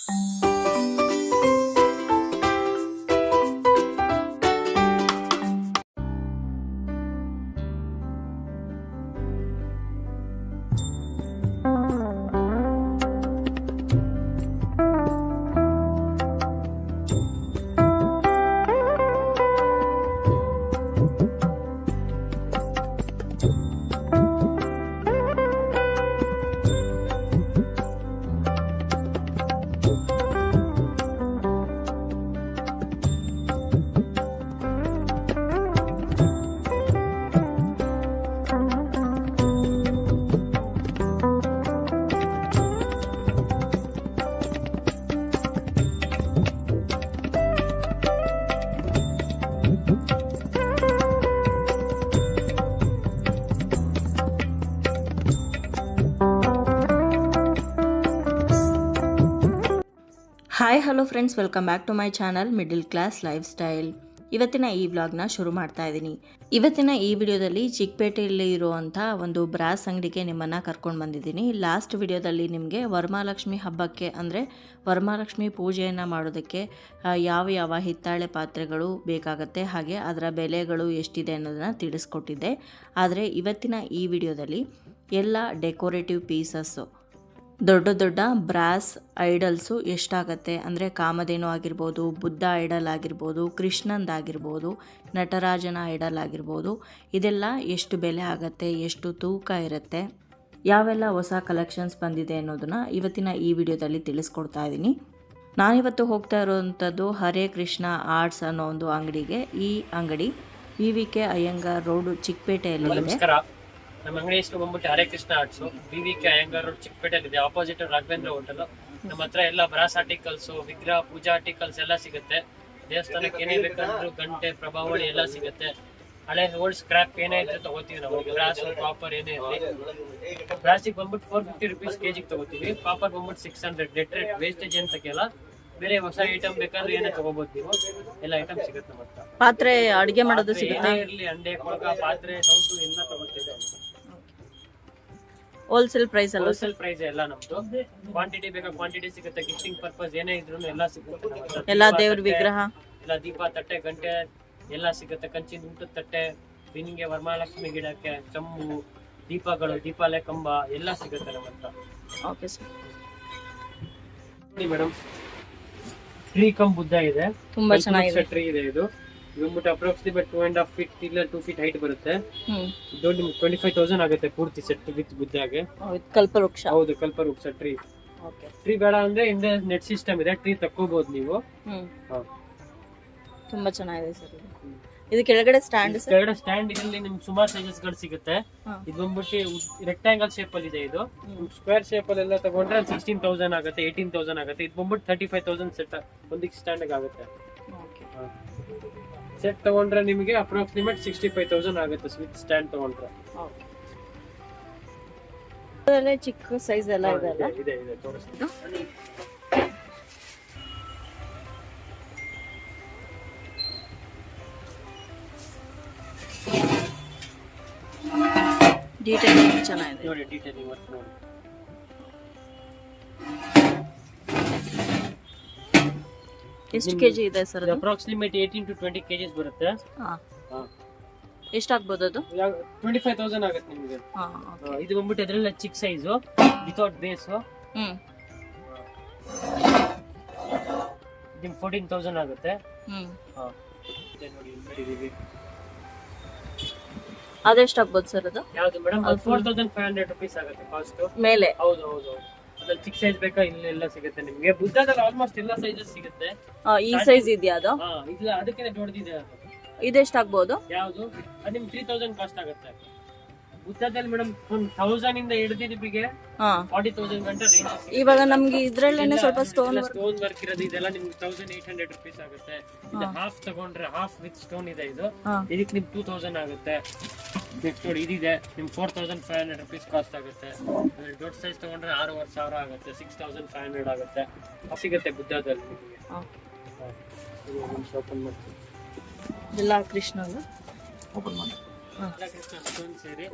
Hi hello friends, welcome back to my channel middle class lifestyle. ಇವತ್ತಿನ ಈ ವ್ಲಾಗ್ನ ಶುರು ಮಾಡ್ತಾ ಇದ್ದೀನಿ. ಇವತ್ತಿನ ಈ ವಿಡಿಯೋದಲ್ಲಿ ಚಿಕ್ಕಪೇಟೆಯಲ್ಲಿ ಇರುವಂಥ ಒಂದು ಬ್ರಾಸ್ ಅಂಗಡಿಗೆ ನಿಮ್ಮನ್ನು ಕರ್ಕೊಂಡು ಬಂದಿದ್ದೀನಿ. ಲಾಸ್ಟ್ ವಿಡಿಯೋದಲ್ಲಿ ನಿಮಗೆ ವರಮಹಾಲಕ್ಷ್ಮಿ ಹಬ್ಬಕ್ಕೆ ಅಂದರೆ ವರಮಹಾಲಕ್ಷ್ಮಿ ಪೂಜೆಯನ್ನು ಮಾಡೋದಕ್ಕೆ ಯಾವ ಹಿತ್ತಾಳೆ ಪಾತ್ರೆಗಳು ಬೇಕಾಗುತ್ತೆ, ಹಾಗೆ ಅದರ ಬೆಲೆಗಳು ಎಷ್ಟಿದೆ ಅನ್ನೋದನ್ನು ತಿಳಿಸ್ಕೊಟ್ಟಿದ್ದೆ. ಆದರೆ ಇವತ್ತಿನ ಈ ವಿಡಿಯೋದಲ್ಲಿ ಎಲ್ಲ ಡೆಕೋರೇಟಿವ್ ಪೀಸಸ್ಸು, ದೊಡ್ಡ ದೊಡ್ಡ ಬ್ರಾಸ್ ಐಡಲ್ಸು ಎಷ್ಟಾಗತ್ತೆ ಅಂದರೆ ಕಾಮಧೇನು ಆಗಿರ್ಬೋದು, ಬುದ್ಧ ಐಡಲ್ ಆಗಿರ್ಬೋದು, ಕೃಷ್ಣಂದಾಗಿರ್ಬೋದು, ನಟರಾಜನ ಐಡಲ್ ಆಗಿರ್ಬೋದು, ಇದೆಲ್ಲ ಎಷ್ಟು ಬೆಲೆ ಆಗುತ್ತೆ, ಎಷ್ಟು ತೂಕ ಇರುತ್ತೆ, ಯಾವೆಲ್ಲ ಹೊಸ ಕಲೆಕ್ಷನ್ಸ್ ಬಂದಿದೆ ಅನ್ನೋದನ್ನು ಇವತ್ತಿನ ಈ ವಿಡಿಯೋದಲ್ಲಿ ತಿಳಿಸ್ಕೊಡ್ತಾ ಇದ್ದೀನಿ. ನಾನಿವತ್ತು ಹೋಗ್ತಾ ಇರೋವಂಥದ್ದು ಹರೇ ಕೃಷ್ಣ ಆರ್ಟ್ಸ್ ಅನ್ನೋ ಒಂದು ಅಂಗಡಿಗೆ. ಈ ಅಂಗಡಿ VVK ಅಯ್ಯಂಗಾರ್ ರೋಡ್ ಚಿಕ್ಕಪೇಟೆಯಲ್ಲಿ ಇದೆ. ನಮ್ಮ ಅಂಗಡಿ ಹೆಸರು ಬಂದ್ಬಿಟ್ಟು Hare Krishna arts, VVK Iyengar road ಚಿಕ್ಕಪೇಟೆಯಲ್ಲಿ ಇದೆ. Opposite Raghavendra hotel. ನಮ್ಮ ಹತ್ರ ಎಲ್ಲ ಬ್ರಾಸ್ ಆರ್ಟಿಕಲ್ಸ್, ವಿಗ್ರಹ, ಪೂಜಾ ಆರ್ಟಿಕಲ್ಸ್ ಎಲ್ಲ ಸಿಗುತ್ತೆ. ದೇವಸ್ಥಾನಕ್ಕೆ ಏನೇ ಬೇಕಂದ್ರೂ ಗಂಟೆ, ಪ್ರಭಾವಳಿ ಎಲ್ಲ ಸಿಗುತ್ತೆ. ಹಳೆ ಓಲ್ಡ್ ಸ್ಕ್ರಾಪ್ ಏನೇ ಇದ್ರೆ ತಗೋತೀವಿ ನಾವು. ಬ್ರಾಸ್ ಕಾಪರ್ ಏನೇ ಇರಲಿ. ಬ್ರಾಸಿಗೆ ಬಂದ್ಬಿಟ್ಟು 450 rupees ಕೆಜಿಗೆ ತಗೋತೀವಿ. ಕಾಪರ್ ಬಂದ್ಬಿಟ್ಟು 600. ಡೆಟ್ ರೇಟ್ ವೇಸ್ಟೇಜ್ ಅಂತ ತೆಗಿಯಲ್ಲ. ಬೇರೆ ಹೊಸ ಐಟಮ್ ಬೇಕಾದ್ರೆ ಏನೇ ತಗೋಬಹುದು ನೀವು. ಎಲ್ಲ ಐಟಮ್ ಸಿಗುತ್ತೆ. ನಮ್ಮ ಹತ್ರ ಪಾತ್ರೆ ಅಡುಗೆ ಮಾಡೋದು ಸಿಗುತ್ತೆ. ಇರಲಿ, ಅಂಡೆ, ಕೊಳಗ, ಪಾತ್ರೆ, ಸೌಟು ಎಲ್ಲ ತಗೋತೀವಿ. ಹೋಲ್ಸೇಲ್ ಪ್ರೈಸ್ ಅಲ್ಲ, ಹೋಲ್ಸೇಲ್ ಪ್ರೈಸ್ ಎಲ್ಲ ನಮ್ದು. ಕ್ವಾಂಟಿಟಿ ಬೇಕಾ ಕ್ವಾಂಟಿಟಿ ಸಿಗುತ್ತೆ. ಗಿಫ್ಟಿಂಗ್ ಪರ್ಪಸ್ ಏನೇ ಇದ್ರು ಎಲ್ಲ ಸಿಗುತ್ತೆ. ಎಲ್ಲ ದೇವ್ರ ವಿಗ್ರಹ, ಎಲ್ಲ ದೀಪ, ತಟ್ಟೆ, ಗಂಟೆ ಎಲ್ಲ ಸಿಗುತ್ತೆ. ಕಂಚಿನ ಊಟದ ತಟ್ಟೆ, ಬಿನಿಗೆ, ವರಮಹಾಲಕ್ಷ್ಮಿ ಗಿಡಕ್ಕೆ ಚಂಬು, ದೀಪಗಳು, ದೀಪಾಲೆ ಕಂಬ ಎಲ್ಲ ಸಿಗುತ್ತೆ ನಮ್ಮ ಹತ್ರ. Okay sir. Madam, tree come Buddha ಇದೆ, ತುಂಬಾ ಚೆನ್ನಾಗಿದೆ. ಟ್ರೀ ಇದೆ. ಇದು ಬಂದ್ಬಿಟ್ಟು ಅಪ್ರಾಕ್ಸಿಮೇಟ್ 2.5 feet ಇಲ್ಲ 2 feet ಹೈಟ್ ಬರುತ್ತೆ. ದೊಡ್ಡ 25,000 ಆಗುತ್ತೆ ಪೂರ್ತಿ ಸೆಟ್ ವಿತ್ ಬುದ್ಧಾಗೆ. ಕಲ್ಪವೃಕ್ಷ. ಹೌದು, ಕಲ್ಪವೃಕ್ಷ ಟ್ರೀ. ಟ್ರೀ ಬೇಡ ಅಂದ್ರೆ ಹಿಂದೆ ನೆಟ್ ಸಿಸ್ಟಮ್ ಇದೆ, ಟ್ರೀ ತಕ್ಕೋಬಹುದು ನೀವು. ತುಂಬಾ ಚೆನ್ನಾಗಿದೆ ಸರ್. ಇದು ಕೆಳಗಡೆ ಸ್ಟ್ಯಾಂಡ್, ಕೆಳಗಡೆ ಸ್ಟ್ಯಾಂಡ್. ಇದರಲ್ಲಿ ನಿಮ್ಗೆ ಸುಮಾರು ಸೈಜಸ್ ಗಳು ಸಿಗುತ್ತೆ. ಇದು ಬಂದ್ಬಿಟ್ಟು ರೆಕ್ಟಾಂಗಲ್ ಶೇಪ್ ಅಲ್ಲಿ ಇದೆ. ಇದು ಸ್ಕ್ವೇರ್ ಶೇಪ್ ಅಲ್ಲಿ ಎಲ್ಲ ತಗೊಂಡ್ರೆ 16,000 ಆಗುತ್ತೆ, 18,000 ಆಗುತ್ತೆ. ಇದು ಬಂದ್ಬಿಟ್ಟು 35,000 ಸೆಟ್ ಒಂದಿಗೆ ಸ್ಟ್ಯಾಂಡ್ ಆಗುತ್ತೆ. ಸೆಟ್ ತಗೊಂಡ್ರೆ ನಿಮಗೆ ಅಪ್ರಾಕ್ಸಿಮೇಟ್ 65,000 ಆಗುತ್ತೆ ವಿತ್ ಸ್ಟ್ಯಾಂಡ್ ತಗೊಂಡ್ರೆ. ಚಿಕ್ಕ ಸೈಜ್ ಎಲ್ಲ ಇದೆ ತೋರಿಸ್ತೀನಿ. ಡೀಟೇಲಿಂಗ್ ಚೆನ್ನಾಗಿದೆ ನೋಡಿ. ಡೀಟೇಲಿಂಗ್ ವರ್ಕ್ ನೋಡಿ. ಎಷ್ಟು ಕೆಜಿ ಇದೆ ಸರ್? ಅಪ್ರಾಕ್ಸಿಮೇಟ್ 18 to 20 kgs ಬರುತ್ತೆ. ಎಷ್ಟಾಗ್ಬೋದು ಅದು? 25,000 ಆಗುತ್ತೆ ನಿಮಗೆ. ಇದು ಬಂದ್ಬಿಟ್ಟು ಇದೆಲ್ಲ ಚಿಕ್ಕ ಸೈಜು ವಿತೌಟ್ ಬೇಸ್. ಇದು 14,000 ಆಗುತ್ತೆ. ನೋಡಿ, ಅದೆಷ್ಟಾಗ್ಬೋದು ಸರ್ ಅದು? ಯಾವುದು ಮೇಡಮ್? 4,500 rupees ಆಗುತ್ತೆ ಕಾಸ್ಟ್ ಮೇಲೆ. ಹೌದು. ಅದ್ರಲ್ಲಿ ಚಿಕ್ಕ ಸೈಜ್ ಬೇಕಾ ಇಲ್ಲೆಲ್ಲ ಸಿಗುತ್ತೆ ನಿಮ್ಗೆ. ಬುದ್ಧದಲ್ಲಿ ಆಲ್ಮೋಸ್ಟ್ ಎಲ್ಲ ಸೈಜಸ್ ಸಿಗುತ್ತೆ. ಈ ಸೈಜ್ ಇದೆಯಾ ಅದು? ಇಲ್ಲ, ಅದಕ್ಕೆ ದೊಡ್ಡದಿದೆ. ಇದೆಷ್ಟಾಗ್ಬೋದು? ಯಾವುದು? ಅದು ನಿಮ್ಗೆ 3,000 ಕಾಸ್ಟ್ ಆಗುತ್ತೆ. ಬುದ್ಧದಲ್ಲಿ ಮೇಡಮ್ 1,000 ಇಂದ ಹಿಡಿದು ನಿಮಗೆ 40,000 ಗಂಟೆ ರೇಂಜ್. ಇವಾಗ ನಮ್ಗೆ ಇದ್ರಲ್ಲೇನೆ ಸ್ವಲ್ಪ ಸ್ಟೋನ್ ವರ್ಕ್ ಇರೋದು. ಇದೆಲ್ಲ ನಿಮ್ಗೆ 1,800 rupees ಆಗುತ್ತೆ. ಇದು ಹಾಫ್ ತಗೊಂಡ್ರೆ ಹಾಫ್ ವಿತ್ ಸ್ಟೋನ್ ಇದೆ. ಇದು ಇದಕ್ಕೆ ನಿಮ್ಗೆ 2,000 ಆಗುತ್ತೆ. ನೆಕ್ಸ್ಟ್ ನೋಡಿ, ಇದಿದೆ ನಿಮ್ಗೆ 4,500 rupees ಕಾಸ್ಟ್ ಆಗುತ್ತೆ. ದೊಡ್ಡ ಸೈಜ್ ತಗೊಂಡ್ರೆ 6,500 ಆಗುತ್ತೆ, 6,500 ಆಗುತ್ತೆ. ಸಿಗುತ್ತೆ ಬುದ್ಧದಲ್ಲಿ ನಿಮಗೆ. ಓಪನ್ ಮಾಡ್ತೀವಿ. ಎಲ್ಲ ಕೃಷ್ಣ ಓಪನ್ ಮಾಡಿ.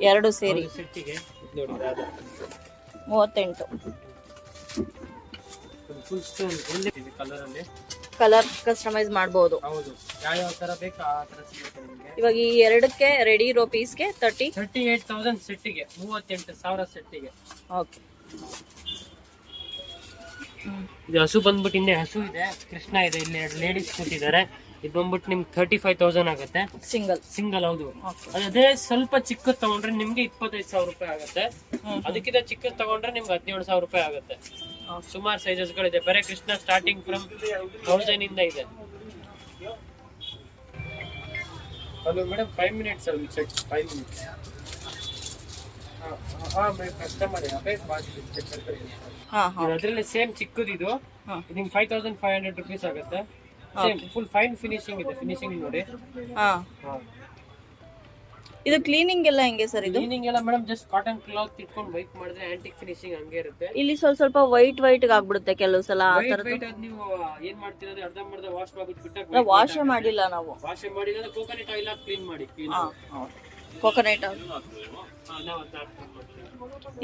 ಎರಡು ಸೇರಿ ಸೆಟ್ಟಿಗೆ ನೋಡಿ 38. ಫುಲ್ ಸ್ಟೋನ್ ಒಳ್ಳೆ ಕಲರ್ ಅಲ್ಲಿ. ಕಲರ್ ಕಸ್ಟಮೈಸ್ ಮಾಡಬಹುದು. ಹೌದು, ಯಾವ ತರ ಬೇಕು ಆ ತರ ಸಿಗುತ್ತೆ ನಿಮಗೆ. ಇವಾಗ ಈ ಎರಡಕ್ಕೆ ರೆಡಿ ಇರೋ ಪೀಸ್ಗೆ 38,000 ಸೆಟ್ಟಿಗೆ, 38,000 ಸೆಟ್ಟಿಗೆ. ಓಕೆ. ಇದು ಹಸು ಬಂದ್ಬಿಟ್ಟು ಹಿಂದೆ ಹಸು ಇದೆ, ಕೃಷ್ಣ ಇದೆ, ಇಲ್ಲಿ 2 ಲೇಡೀಸ್ ಕೂತಿದ್ದಾರೆ. ಇದು ಬಂದ್ಬಿಟ್ಟು ನಿಮ್ಗೆ 35,000 ಆಗುತ್ತೆ ಸಿಂಗಲ್. ಹೌದು, ಅದೇ ಸ್ವಲ್ಪ ಚಿಕ್ಕದ್ ತಗೊಂಡ್ರೆ ನಿಮ್ಗೆ 25,000 ರೂಪಾಯಿ ಆಗುತ್ತೆ. ಅದಕ್ಕಿಂತ ಚಿಕ್ಕದ್ ತಗೊಂಡ್ರೆ ನಿಮ್ಗೆ 17,000 ರೂಪಾಯಿ ಆಗುತ್ತೆ. ಸುಮಾರು ಸೈಜಸ್ ಗಳಿದೆ. ಬರೀ ಕೃಷ್ಣ ಸ್ಟಾರ್ಟಿಂಗ್ ಫ್ರಮ್ 1000 ಇಂದ ಇದೆ. ಹಲೋ ಮೇಡಮ್, 5 minutes ಅಲ್ಲಿ ಚೆಕ್. 5 minutes. ಕಸ್ಟಮರ್ ಅದ್ರಲ್ಲಿ ಸೇಮ್ ಚಿಕ್ಕದು ಇದು. ನಿಮ್ಗೆ 5,500 rupees ಆಗುತ್ತೆ. ಸೇಮ್ ಫುಲ್ ಫೈನ್ ಫಿನಿಶಿಂಗ್ ಇದೆ. ಫಿನಿಶಿಂಗ್ ನೋಡಿ. ಇದು ಕ್ಲೀನಿಂಗ್ ಎಲ್ಲ ಹೆಂಗೆ ಸರ್? ಇದು ಕ್ಲೀನಿಂಗ್ ಎಲ್ಲ ಮೇಡಮ್ ಜಸ್ಟ್ ಕಾಟನ್ ಕ್ಲಾತ್ ಇಟ್ಕೊಂಡು ವೈಟ್ ಮಾಡಿದ್ರೆ ಆಂಟಿಕ್ ಫಿನಿಶಿಂಗ್ ಹಂಗೆ ಇರುತ್ತೆ. ಇಲ್ಲಿ ಸ್ವಲ್ಪ ವೈಟ್ ಆಗ್ಬಿಡುತ್ತೆ ಕೆಲವು ಸಲ. ನೀವು ಏನ್ ಮಾಡ್ತೀರಾ ಅಂದ್ರೆ ಅರ್ಧಂಬರ್ಧ ವಾಶ್ ಮಾಡ್ಬಿಟ್ಟು ವಾಶ್ ಮಾಡಿಲ್ಲ ನಾವು. ವಾಶ್ ಮಾಡಿದ್ರೆ ಕೋಕೋನಟ್ ಆಯಿಲ್ ಹಾಕಿ ಕ್ಲೀನ್ ಮಾಡಿ. ಕೋಕೋನಟ್ ಆಯಿಲ್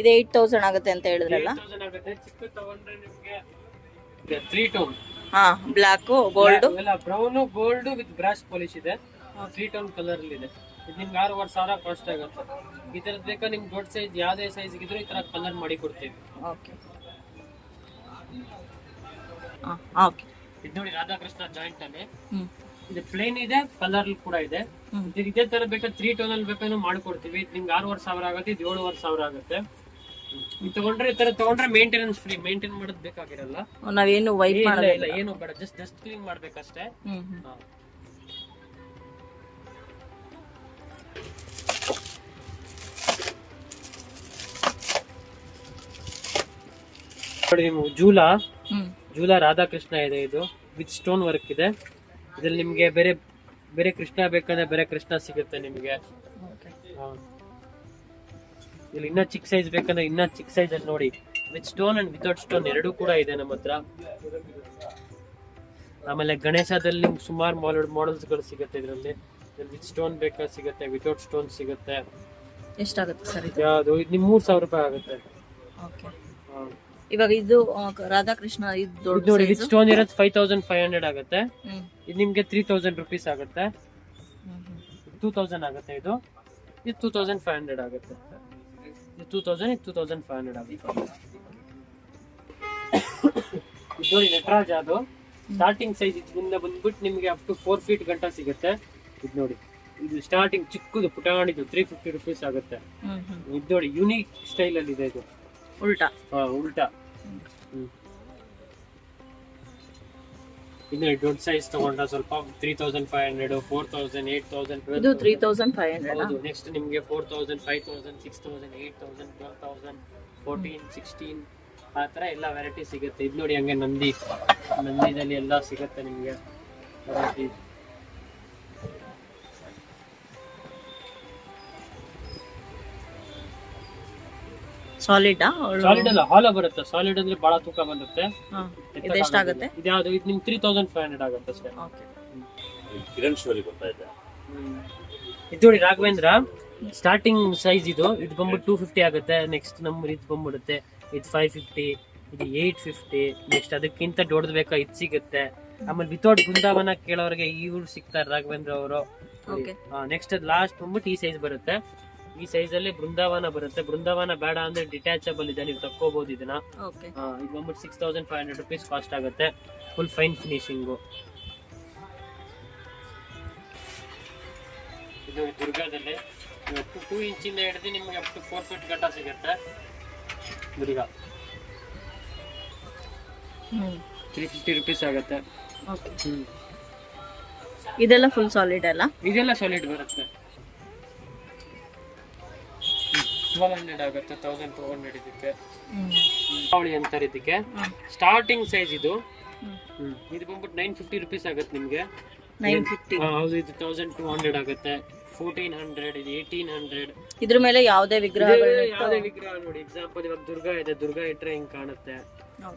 ಇದು 8,000 ಆಗುತ್ತೆ ಅಂತ ಹೇಳಿದ್ರಲ್ಲ. 8,000 ಆಗುತ್ತೆ. ಚಿಕ್ಕ ತಗೊಂಡ್ರೆ ನಿಮಗೆ 3 ಟೋನ್. ಬ್ಲಾಕ್ ಗೋಲ್ಡ್ ಎಲ್ಲ brown gold with brush polish ಇದೆ. 3 ಟೋನ್ ಕಲರ್ ಅಲ್ಲಿ ಇದೆ. ಇದು ನಿಮ್ಗೆ 6,500 ಕಾಸ್ಟ್ ಆಗುತ್ತೆ. ಈ ತರದ್ ಬೇಕಾ ನಿಮ್ಗೆ ದೊಡ್ಡ ಸೈಜ್ ಯಾವ್ದೇ ಸೈಜ್ ಇದ್ರೂ ಈ ತರ ಕಲರ್ ಮಾಡಿ ಕೊಡ್ತೀವಿ. ಇದು ನೋಡಿ ರಾಧಾಕೃಷ್ಣ ಜಾಯಿಂಟ್ ಅಲ್ಲಿ ಇದು ಪ್ಲೇನ್ ಇದೆ, ಕಲರ್ ಕೂಡ ಇದೆ. ಇದೇ ತರ ಬೇಕಾ 3 ಟೋನ್ ಅಲ್ಲಿ ಬೇಕಾದ್ರೂ ಮಾಡ್ಕೊಡ್ತೀವಿ. ನಿಮ್ಗೆ 6,500 ಆಗುತ್ತೆ. ಇದು 7,500 ಆಗುತ್ತೆ. ಇದು ತಗೊಂಡ್ರೆ ಈ ತರ ತಗೊಂಡ್ರೆ ಮೇಂಟೆನೆನ್ಸ್ ಫ್ರೀ. ಮೇಂಟೈನ್ ಮಾಡೋದು ಬೇಕಾಗಿರಲ್ಲ. ನಾವೇನು ವೈಟ್ ಮಾಡೋದಿಲ್ಲ, ಏನು ಬೇಡ, ಜಸ್ಟ್ ಕ್ಲೀನ್ ಮಾಡ್ಬೇಕಷ್ಟೇ. ನೋಡಿ ನೀವು ಜೂಲಾ ರಾಧಾಕೃಷ್ಣ ಇದೆ. ಇದು ವಿತ್ ಸ್ಟೋನ್ ವರ್ಕ್ ಇದೆ. ಇದ್ರಲ್ಲಿ ನಿಮ್ಗೆ ಬೇರೆ ಕೃಷ್ಣ ಬೇಕಂದ್ರೆ ಬೇರೆ ಕೃಷ್ಣ ಸಿಗುತ್ತೆ ನಿಮ್ಗೆ. ಇಲ್ಲಿ ಇನ್ನ ಚಿಕ್ಕ ಸೈಜ್ ಬೇಕಂದ್ರೆ ಇನ್ನ ಚಿಕ್ಕ ಸೈಜ್ ಅಲ್ಲಿ ನೋಡಿ. With stone and without stone ಎರಡೂ ಕೂಡ ಇದೆ ನಮ್ಮ ಹತ್ರ. ಆಮೇಲೆ ಗಣೇಶದಲ್ಲಿ ಸುಮಾರು ಮಾಡೆಲ್ಸ್ ಗಳು ಸಿಗುತ್ತೆ. ಇದರಲ್ಲಿ ವಿತ್ ಸ್ಟೋನ್ ಬೇಕಾ ಸಿಗುತ್ತೆ, ವಿತೌಟ್ ಸ್ಟೋನ್ ಸಿಗುತ್ತೆ. ಎಷ್ಟಾಗುತ್ತೆ ಸರ್? ಯಾವುದು ಇದು ನಿಮ್ಗೆ 3,000 ರೂಪಾಯಿ ಆಗುತ್ತೆ. ಇವಾಗ ಇದು ರಾಧಾಕೃಷ್ಣ ನೋಡಿ ವಿತ್ ಸ್ಟೋನ್ ಇರೋದು 5,500 ಆಗುತ್ತೆ. ಇದು ನಿಮ್ಗೆ 3,000 rupees ಆಗುತ್ತೆ. 2,000 ಆಗುತ್ತೆ. ಇದು 2,500 ಆಗುತ್ತೆ. 2,500 ಆಗುತ್ತೆ. ಇದು ನೋಡಿ ನಟರಾಜ, ಅದು ಸ್ಟಾರ್ಟಿಂಗ್ ಸೈಜ್ ಇದರಿಂದ ಬಂದ್ಬಿಟ್ಟು ನಿಮ್ಗೆ ಅಪ್ ಟು 4 feet ಗಂಟ ಸಿಗುತ್ತೆ. ಇದು ನೋಡಿ, ಇದು ಸ್ಟಾರ್ಟಿಂಗ್ ಚಿಕ್ಕದು ಪುಟಾಣಿದು 350 rupees ಆಗುತ್ತೆ. ಇದು ನೋಡಿ ಯುನೀಕ್ ಸ್ಟೈಲ್ ಅಲ್ಲಿ ಇದೆ. ಇದು ಉಲ್ಟಾ. ಇನ್ನು ದೊಡ್ಡ ಸೈಜ್ ತಗೊಂಡ್ರೆ ಸ್ವಲ್ಪ 3,500, 4,000, 8,000. ಇದು 3,500. ಹೌದು. ನೆಕ್ಸ್ಟ್ ನಿಮ್ಗೆ 4,000, 5,000, 6,000, 8,000, 12,000, 14, 16 ಆ ತರ ಎಲ್ಲ ವೆರೈಟಿ ಸಿಗುತ್ತೆ. ಇದು ನೋಡಿ ಹಂಗೆ ನಂದಿದಲ್ಲಿ ಎಲ್ಲ ಸಿಗುತ್ತೆ ನಿಮ್ಗೆ ವೆರೈಟಿ. ಸಾಲಿಡ್ ಅಲ್ಲ, ಹಾಲ ಬರುತ್ತೆ. ಸಾಲಿಡ್ ಅಂದ್ರೆ ಬಹಳ ತೂಕ ಬಂದುತ್ತೆ. ಇದು ಎಷ್ಟಾಗುತ್ತೆ? ಇದ್ಯಾವುದು ಇದು ನಿಮ್ಗೆ 3,500 ಆಗುತ್ತೆ ಅಷ್ಟೇ. ಇದು ನೋಡಿ ರಾಘವೇಂದ್ರ ಸ್ಟಾರ್ಟಿಂಗ್ ಸೈಜ್ ಇದು ಬಂದ್ಬಿಟ್ಟು 250 ಆಗುತ್ತೆ. ನೆಕ್ಸ್ಟ್ ನಂಬರ್ ಇದು ಬಂದ್ಬಿಡುತ್ತೆ. ಇದು 550, ಇದು 850. ನೆಕ್ಸ್ಟ್ ಅದಕ್ಕಿಂತ ದೊಡ್ಡದು ಬೇಕಾ ಇದು ಸಿಗುತ್ತೆ. ಆಮೇಲೆ ವಿತೌಟ್ ಬೃಂದಾವನ ಕೇಳೋರಿಗೆ ಇವ್ರು ಸಿಗ್ತಾರೆ ರಾಘವೇಂದ್ರ ಅವರು. ನೆಕ್ಸ್ಟ್ ಲಾಸ್ಟ್ ಬಂದ್ಬಿಟ್ಟು ಈ ಸೈಜ್ ಬರುತ್ತೆ. ಈ ಸೈಜ್ ಅಲ್ಲಿ ಬೃಂದಾವನ ಬರುತ್ತೆ. ಬೃಂದಾವನ ಬೇಡ ಅಂದ್ರೆ ಡಿಟ್ಯಾಚಬಲ್ ಇದೆ, ನೀವು ತಕ್ಕೋಬಹುದು ಇದನ್ನ. ಇದು ಬಂದ್ಬಿಟ್ಟು 6,500 rupees ಕಾಸ್ಟ್ ಆಗುತ್ತೆ. Full fine finishing. ಇದು ದುರ್ಗಾದಲ್ಲಿ 2 ಇಂಚಿಂದ ಹಿಡಿದು ನಿಮ್ಗೆ ಅಪ್ ಟು 4 feet ಗಂಟ ಸಿಗುತ್ತೆ. ದುರ್ಗಾ 350 rupees ಆಗುತ್ತೆ. ಇದೆಲ್ಲ ಫುಲ್ ಸಾಲಿಡ್ ಅಲ್ಲ? ಇದೆಲ್ಲ ಸಾಲಿಡ್ ಬರುತ್ತೆ. 1,200 ಆಗುತ್ತೆ. 1,200 ಇದಕ್ಕೆ. ದೀಪಾವಳಿ ಅಂತಾರೆ ಇದಕ್ಕೆ. ಸ್ಟಾರ್ಟಿಂಗ್ ಸೈಜ್ ಇದು ಬಂದ್ಬಿಟ್ಟು 950 rupees ಆಗುತ್ತೆ ನಿಮ್ಗೆ. 950. ಹೌದು. ಇದು 1,200 ಆಗುತ್ತೆ. 1,400, ಇದು 1,800. ಇದ್ರ ಮೇಲೆ ಯಾವುದೇ ವಿಗ್ರಹ ನೋಡಿ. ಎಕ್ಸಾಂಪಲ್ ಇವಾಗ ದುರ್ಗಾ ಇದೆ. ದುರ್ಗಾ ಇಟ್ರೆ ಹಿಂಗ್ ಕಾಣುತ್ತೆ.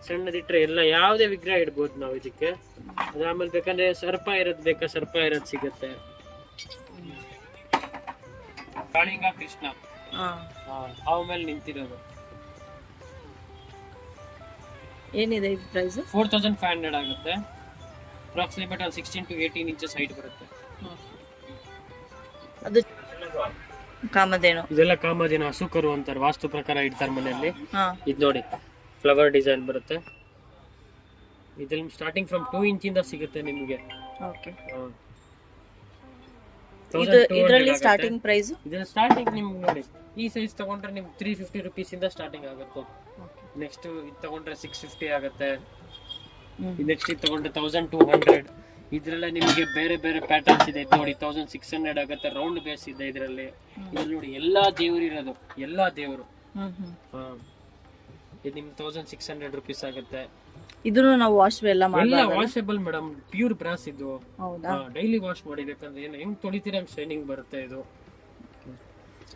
ಸಣ್ಣದಿಟ್ರೆ ಎಲ್ಲ ಯಾವುದೇ ವಿಗ್ರಹ ಇಡ್ಬೋದು ನಾವು ಇದಕ್ಕೆ. ಅದಾದ್ಮೇಲೆ ಬೇಕಂದ್ರೆ ಸರ್ಪ ಇರೋದ್ ಬೇಕಾ, ಸರ್ಪ ಇರೋದ್ ಸಿಗುತ್ತೆ. ಕಾಳಿಂಗ ಕೃಷ್ಣ ಹಾವು ಮೇಲೆ ನಿಂತಿರೋದು. ಏನಿದೆ ಇದು ಪ್ರೈಸ್? 4500 ಆಗುತ್ತೆ. ಅಪ್ರಾಕ್ಸಿಮೇಟ್ 16 to 18 ಇಂಚಸ್ ಹೈಟ್ ಬರುತ್ತೆ. ಅದು ಕಾಮಧೇನು. ಇದೆಲ್ಲ ಕಾಮಧೇನು, ಹಸುಕರು ಅಂತಾರೆ, ವಾಸ್ತು ಪ್ರಕಾರ ಇಡ್ತಾರೆ ಮನೆಯಲ್ಲಿ. ಹಾ, ಇದು ನೋಡಿ ಫ್ಲವರ್ ಡಿಸೈನ್ ಬರುತ್ತೆ. ಇದ್ರಲ್ಲಿ ಸ್ಟಾರ್ಟಿಂಗ್ ಫ್ರಮ್ 2 ಇಂಚಿಂದ ಸಿಗುತ್ತೆ ನಿಮಗೆ. ಓಕೆ. ಹಾ. ಇದು 1200 ಇದರಲ್ಲಿ ಆಗುತ್ತೆ. Starting price? ಇದರ ಸ್ಟಾರ್ಟಿಂಗ್ ನಿಮ್ಗೆ ನೋಡಿ ಈ ಸೈಜ್ ತಗೊಂಡ್ರೆ ನಿಮ್ಗೆ 350 rupees ಇಂದ ಸ್ಟಾರ್ಟಿಂಗ್ ಆಗುತ್ತೆ. ನೆಕ್ಸ್ಟ್ ಇದು ತಗೊಂಡ್ರೆ 650 ಆಗುತ್ತೆ. ನೆಕ್ಸ್ಟ್ ಇದು ತಗೊಂಡ್ರೆ 1200. ಇದ್ರಲ್ಲೇ ನಿಮಗೆ ಬೇರೆ ಬೇರೆ ಪ್ಯಾಟರ್ನ್ಸ್ ಇದೆ. ನೋಡಿ 1600 ಆಗುತ್ತೆ. ರೌಂಡ್ ಬೇಸ್ ಇದೆ ಇದರಲ್ಲಿ. ಇದ್ರಲ್ಲಿ ನೋಡಿ ಎಲ್ಲಾ ದೇವರು ಇರೋದು, ಎಲ್ಲಾ ದೇವರು. ಇದು ನಿಮ್ಗೆ 1600 rupees ಆಗುತ್ತೆ. ಇದನ್ನು ನಾವು ವಾಶ್ ಎಲ್ಲ ಎಲ್ಲ ಮಾಡಲ್ಲ? ವಾಷಬಲ್ ಮೇಡಮ್, ಪ್ಯೂರ್ ಬ್ರಾಸ್ ಇದು. ಹೌದಾ? ಡೈಲಿ ವಾಶ್ ಮಾಡಿಬೇಕಂದ್ರೆ ಏನು ಹೆಂಗ್ ತೊಳಿತೀರ ಶೈನಿಂಗ್ ಬರುತ್ತೆ ಇದು.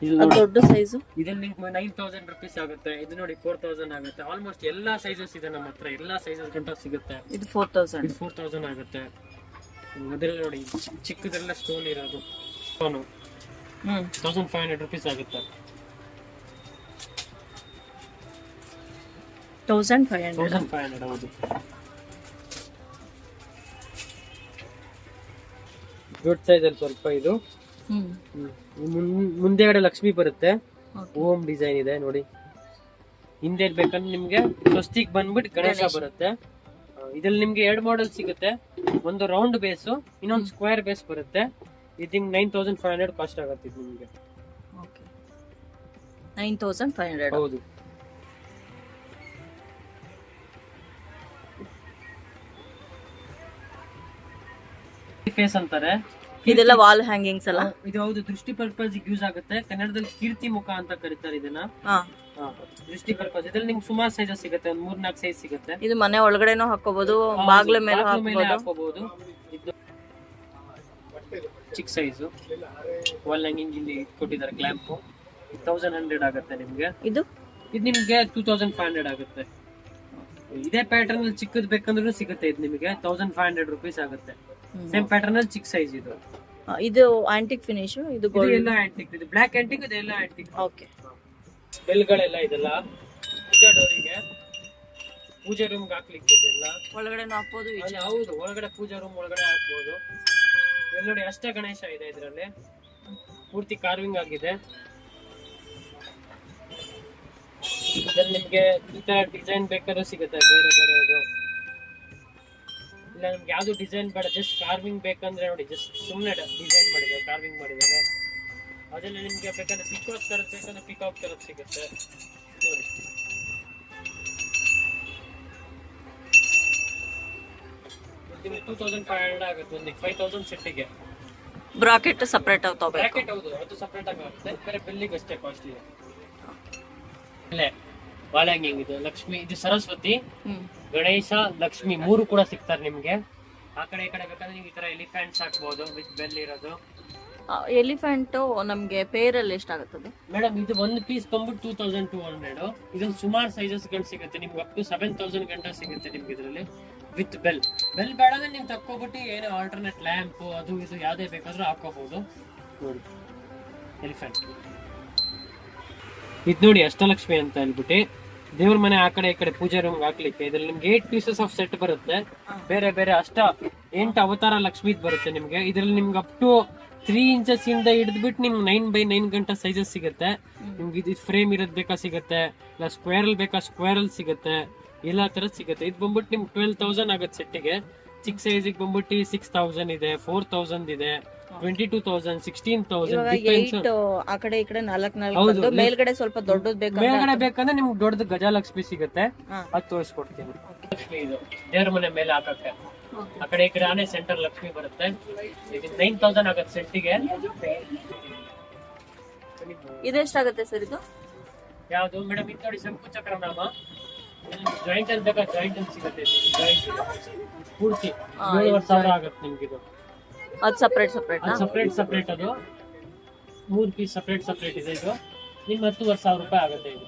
ಅದು ದೊಡ್ಡ ಸೈಜು? ಇದರಲ್ಲಿ 9000 rupees ಆಗುತ್ತೆ. ಇದು ನೋಡಿ 4000 ಆಗುತ್ತೆ. ಆಲ್ಮೋಸ್ಟ್ ಎಲ್ಲಾ ಸೈಜಸ್ ಇದೆ ನಮ್ಮ ಹತ್ರ, ಎಲ್ಲಾ ಸೈಜಸ್ ಗಂಟ ಸಿಗುತ್ತೆ. ಇದು 4000. ಇದು 4000 ಆಗುತ್ತೆ. ಅದರಲ್ಲಿ ನೋಡಿ ಚಿಕ್ಕದೆಲ್ಲ ಸ್ಟೋನ್ ಇರೋದು, ಸ್ಟೋನು 1500 rupees ಆಗುತ್ತೆ. 1500. ಹೌದು. ದೊಡ್ಡ ಸೈಜ್ ಅಲ್ಲಿ ಸ್ವಲ್ಪ ಇದು. ಮುಂದೆಗಡೆ ಲಕ್ಷ್ಮಿ ಬರುತ್ತೆ, ಓಂ ಡಿಸೈನ್ ಇದೆ ನೋಡಿ. ಹಿಂದೆ ಬೇಕಂದ್ರೆ ನಿಮ್ಗೆ ಸ್ವಸ್ತಿಕ್ ಬಂದ್ಬಿಟ್ಟು ಗಣೇಶ ಬರುತ್ತೆ. ಇದ್ರಲ್ಲಿ ನಿಮ್ಗೆ 2 ಮಾಡೆಲ್ ಸಿಗುತ್ತೆ. ಒಂದು ರೌಂಡ್ ಬೇಸ್, ಇನ್ನೊಂದು ಸ್ಕ್ವೇರ್ ಬೇಸ್ ಬರುತ್ತೆ. ಇದು ನಿಮ್ಗೆ 9500 ಕಾಸ್ಟ್ ಆಗುತ್ತೆ ಇದು ನಿಮ್ಗೆ. 9500. ಹೌದು. ಫೇಸ್ ಅಂತಾರೆ. ಇದೆಲ್ಲ ವಾಲ್ ಹ್ಯಾಂಗಿಂಗ್ಸ್ ಅಲ್ಲ? ಇದು ಹೌದು, ದೃಷ್ಟಿ ಪರ್ಪಸ್ ಯೂಸ್ ಆಗುತ್ತೆ. ಕನ್ನಡದಲ್ಲಿ ಕೀರ್ತಿ ಮುಖ ಅಂತ ಕರೀತಾರೆ ಇದನ್ನ. ದೃಷ್ಟಿ ಪರ್ಪಸ್. ಇದ್ರಲ್ಲಿ ನಿಮ್ಗೆ ಸುಮಾರು ಸೈಜಸ್ ಸಿಗುತ್ತೆ, ಒಂದು 3-4 ಸೈಜ್ ಸಿಗುತ್ತೆ. ಇದು ಮನೆ ಒಳಗಡೆನೂ ಹಾಕೋಬಹುದು, ಬಾಗ್ಲ ಮೇಲೆ ಹಾಕೋಬಹುದು. ಇದು ಚಿಕ್ಕ ಸೈಜು ವಾಲ್ ಹ್ಯಾಂಗಿಂಗ್ ಇಲ್ಲಿ ಕೊಟ್ಟಿದ್ದಾರೆ ಕ್ಲ್ಯಾಂಪ್. 1100 ಆಗುತ್ತೆ ನಿಮ್ಗೆ. ಇದು ನಿಮ್ಗೆ 2500 ಆಗುತ್ತೆ. ಇದೇ ಪ್ಯಾಟರ್ನ್ ಅಲ್ಲಿ ಚಿಕ್ಕದ್ ಬೇಕಂದ್ರೂ ಸಿಗುತ್ತೆ. ಇದು ನಿಮಗೆ 1500 rupees ಆಗುತ್ತೆ. ಸೇಮ್ ಪ್ಯಾಟರ್ನ್ ಅಲ್ಲಿ ಚಿಕ್ಕ ಸೈಜ್ ಇದು. ಇದು ಆಂಟಿಕ್ ಫಿನಿಶ್. ಇದು ಎಲ್ಲ ಆಂಟಿಕ್. ಇದು ಬ್ಲಾಕ್ ಆಂಟಿಕ್, ಇದೆಲ್ಲ ಆಂಟಿಕ್. ಓಕೆ. ಬೆಲ್ಗಳೆಲ್ಲ ಇದೆಲ್ಲ ಪೂಜಾ ಡೋರಿಗೆ, ಪೂಜಾ ರೂಮ್ ಹಾಕ್ಲಿಕ್ಕೆ ಇದೆಲ್ಲ ಒಳಗಡೆ ಹಾಕ್ಬೋದು. ಹೌದು, ಒಳಗಡೆ ಪೂಜಾ ರೂಮ್ ಒಳಗಡೆ ಹಾಕ್ಬೋದು. ಇಲ್ಲಿ ನೋಡಿ ಅಷ್ಟ ಗಣೇಶ ಇದೆ, ಇದರಲ್ಲಿ ಪೂರ್ತಿ ಕಾರ್ವಿಂಗ್ ಆಗಿದೆ. ಇದ್ರಲ್ಲಿ ನಿಮ್ಗೆ ಈ ತರ ಡಿಸೈನ್ ಬೇಕಾದ್ರೂ ಸಿಗುತ್ತೆ, ಬೇರೆ ಬೇರೆ ಇದು. ಇಲ್ಲ ನಮ್ಗೆ ಯಾವ್ದು ಡಿಸೈನ್ ಬೇಡ, ಜಸ್ಟ್ ಕಾರ್ವಿಂಗ್ ಬೇಕಂದ್ರೆ ನೋಡಿ ಜಸ್ಟ್ ಸುಮ್ಮನೆ ಡಿಸೈನ್ ಮಾಡಿದ್ದಾರೆ, ಕಾರ್ವಿಂಗ್ ಮಾಡಿದ್ದಾರೆ. ಅದನ್ನ ನಿಮ್ಗೆ ಬೇಕಾದ್ರೆ ಪಿಕಾಕ್ ತರದ್ ಬೇಕಂದ್ರೆ ಪಿಕಾಕ್ ತರದ್ ಸಿಗುತ್ತೆ ನೋಡಿ. ನಿಮ್ಗೆ 2500 ಆಗುತ್ತೆ. ಒಂದು 5000 ಸೆಟ್ಟಿಗೆ. ಬ್ರಾಕೆಟ್ ಸಪರೇಟ್ ಆಗ್ತಾವೆ. ಬ್ರಾಕೆಟ್ ಹೌದು, ಅದು ಸಪರೇಟ್ ಆಗಿ ಆಗುತ್ತೆ. ಬೇರೆ ಬೆಲ್ಲಿಗೆ ಅಷ್ಟೇ ಕಾಸ್ಟ್ ಇದೆ. ಅಲ್ಲೇ ವಾಲ್ ಹ್ಯಾಂಗಿಂಗ್ ಇದು ಲಕ್ಷ್ಮಿ, ಇದು ಸರಸ್ವತಿ, ಗಣೇಶ, ಲಕ್ಷ್ಮಿ 3 ಕೂಡ ಸಿಗ್ತಾರೆ ನಿಮ್ಗೆ. ಆ ಕಡೆ ಈ ಕಡೆ ಬೇಕಾದ್ರೆ ನೀವು ಈ ತರ ಎಲಿಫೆಂಟ್ಸ್ ಹಾಕ್ಬೋದು ವಿತ್ ಬೆಲ್ ಇರೋದು. ಎಲಿಫೆಂಟ್ ನಮ್ಗೆ ಪೇರಲ್ಲಿ ಎಷ್ಟಾಗುತ್ತದೆ ಮೇಡಮ್? ಇದು ಒಂದು ಪೀಸ್ ಬಂದ್ಬಿಟ್ಟು 2200. ಇದ್ರಲ್ಲಿ ಸುಮಾರು ಸೈಜಸ್ ಗಳು ಸಿಗುತ್ತೆ ನಿಮ್ಗೆ, ಅಪ್ ಟು 7000 ಗಂಟ ಸಿಗುತ್ತೆ ನಿಮ್ಗೆ ಇದರಲ್ಲಿ ವಿತ್ ಬೆಲ್. ಬೆಲ್ ಬೇಡ ಅಂದ್ರೆ ನೀವು ತಕ್ಕೋಬಿಟ್ಟು ಏನೋ ಆಲ್ಟರ್ನೇಟ್ ಲ್ಯಾಂಪ್ ಅದು ಇದು ಯಾವ್ದೇ ಬೇಕಾದ್ರೂ ಹಾಕೋಬಹುದು ನೋಡಿ. ಎಲಿಫೆಂಟ್ ಇದು ನೋಡಿ ಅಷ್ಟಲಕ್ಷ್ಮಿ ಅಂತ ಹೇಳ್ಬಿಟ್ಟು ದೇವ್ರ ಮನೆ ಆ ಕಡೆ ಈ ಕಡೆ ಪೂಜೆ ರೂಮ್ ಹಾಕ್ಲಿಕ್ಕೆ. ಇದ್ರಲ್ಲಿ ನಿಮ್ಗೆ 8 pieces ಆಫ್ ಸೆಟ್ ಬರುತ್ತೆ. ಬೇರೆ ಬೇರೆ 8 ಅವತಾರ ಲಕ್ಷ್ಮೀದ್ ಬರುತ್ತೆ ನಿಮ್ಗೆ. ಇದ್ರಲ್ಲಿ ನಿಮ್ಗೆ ಅಪ್ ಟು 3 inches ಇಂದ ಹಿಡಿದ್ಬಿಟ್ಟು ನಿಮ್ಗೆ 9x9 ಗಂಟ ಸೈಜಸ್ ಸಿಗುತ್ತೆ ನಿಮ್ಗೆ. ಇದು ಫ್ರೇಮ್ ಇರೋದ್ ಬೇಕಾ ಸಿಗುತ್ತೆ, ಇಲ್ಲ ಸ್ಕ್ವೇರ್ ಅಲ್ಲಿ ಬೇಕಾ ಸ್ಕ್ವೇರ್ ಅಲ್ಲಿ ಸಿಗುತ್ತೆ, ಎಲ್ಲಾ ತರದ್ ಸಿಗುತ್ತೆ. ಇದು ಬಂದ್ಬಿಟ್ಟು ನಿಮ್ಗೆ 12000 ಆಗುತ್ತೆ ಸೆಟ್ಟಿಗೆ. ಚಿಕ್ಕ ಸೈಜಿಗೆ ಬಂದ್ಬಿಟ್ಟು 6000 ಇದೆ, 4000 ಇದೆ, 22,000, 16,000. ಆ ಕಡೆ ಈ ಕಡೆ 4 ಮೇಲ್ಗಡೆ ಸ್ವಲ್ಪ ದೊಡ್ಡದು ಮೇಲ್ಗಡೆ ಬೇಕಂದ್ರೆ ನಿಮ್ಗೆ ದೊಡ್ಡದು ಗಜಲಕ್ಷ್ಮಿ ಸಿಗುತ್ತೆ, ಅದು ತೋರಿಸ್ಕೊಡ್ತೀನಿ. ಇದು ದೇವ್ರ ಮನೆ ಮೇಲೆ ಹಾಕಕ್ಕೆ ಆ ಕಡೆ ಈ ಕಡೆ ಆನೆ ಸೆಂಟರ್ ಲಕ್ಷ್ಮಿ ಬರುತ್ತೆ. 9000 ಆಗುತ್ತೆ ಸೆಟ್ಟಿಗೆ. ಇದೆಷ್ಟಾಗುತ್ತೆ ಸರ್ ಇದು? ಯಾವ್ದು ಮೇಡಮ್? ಇದು ನೋಡಿ ಶಂಕು ಚಕ್ರನಾಮ. ಜಾಯಿಂಟ್ ಅಲ್ಲಿ ಬೇಕಾ ಜಾಯಿಂಟ್ ಅಲ್ಲಿ ಸಿಗುತ್ತೆ. ಜಾಯಿಂಟ್ ಪೂರ್ತಿ 7000 ಆಗುತ್ತೆ ನಿಮ್ಗೆ. ಇದು ಅದು ಸಪರೇಟ್ ಸಪರೇಟ್ ಅದು 3 ಪೀಸ್ ಸಪರೇಟ್ ಇದೆ. ಇದು ನಿಮ್ಗೆ 10,000 ರೂಪಾಯಿ ಆಗುತ್ತೆ. ಇದು